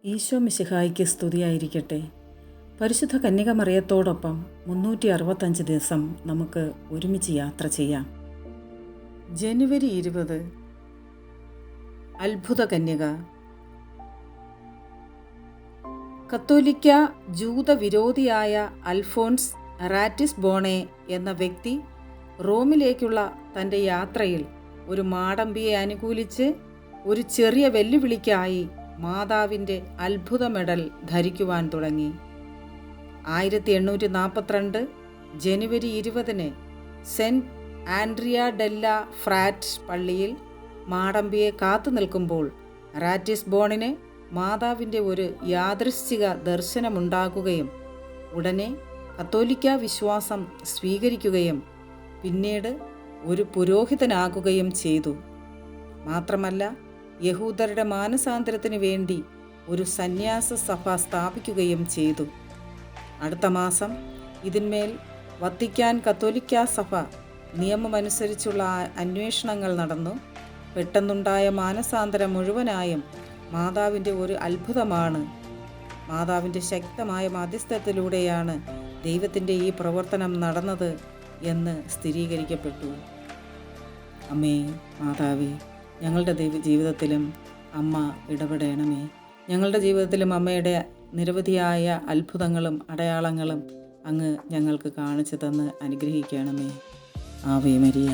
ഈശോ മിശിഹായ്ക്ക് സ്തുതിയായിരിക്കട്ടെ. പരിശുദ്ധ കന്യക മറിയത്തോടൊപ്പം 365 ദിവസം നമുക്ക് ഒരുമിച്ച് യാത്ര ചെയ്യാം. ജനുവരി 20 അത്ഭുത കന്യക. കത്തോലിക്ക ജൂത വിരോധിയായ അൽഫോൻസ് റാറ്റിസ്ബോണെ എന്ന വ്യക്തി റോമിലേക്കുള്ള തൻ്റെ യാത്രയിൽ ഒരു മാടമ്പിയെ അനുകൂലിച്ച് ഒരു ചെറിയ വെല്ലുവിളിക്കായി മാതാവിൻ്റെ അത്ഭുത മെഡൽ ധരിക്കുവാൻ തുടങ്ങി. 1842 ജനുവരി 20 സെൻറ്റ് ആൻഡ്രിയ ഡെല്ല ഫ്രാറ്റ് പള്ളിയിൽ മാടമ്പിയെ കാത്തു നിൽക്കുമ്പോൾ റാറ്റിസ്ബോണിന് മാതാവിൻ്റെ ഒരു യാദൃശ്ചിക ദർശനമുണ്ടാകുകയും ഉടനെ കത്തോലിക്ക വിശ്വാസം സ്വീകരിക്കുകയും പിന്നീട് ഒരു പുരോഹിതനാകുകയും ചെയ്തു. മാത്രമല്ല, യഹൂദരുടെ മാനസാന്തരത്തിന് വേണ്ടി ഒരു സന്യാസ സഭ സ്ഥാപിക്കുകയും ചെയ്തു. അടുത്ത മാസം ഇതിന്മേൽ വത്തിക്കാൻ കത്തോലിക്ക സഭ നിയമമനുസരിച്ചുള്ള അന്വേഷണങ്ങൾ നടന്നു. പെട്ടെന്നുണ്ടായ മാനസാന്തരം മുഴുവനായും മാതാവിൻ്റെ ഒരു അത്ഭുതമാണ്. മാതാവിൻ്റെ ശക്തമായ മധ്യസ്ഥത്തിലൂടെയാണ് ദൈവത്തിൻ്റെ ഈ പ്രവർത്തനം നടന്നത് എന്ന് സ്ഥിരീകരിക്കപ്പെട്ടു. അമ്മേ മാതാവേ, ഞങ്ങളുടെ ജീവിതത്തിലും അമ്മ ഇടപെടണമേ. ഞങ്ങളുടെ ജീവിതത്തിലും അമ്മയുടെ നിരവധിയായ അത്ഭുതങ്ങളും അടയാളങ്ങളും അങ്ങ് ഞങ്ങൾക്ക് കാണിച്ചു തന്ന് അനുഗ്രഹിക്കണമേ. Ave Maria.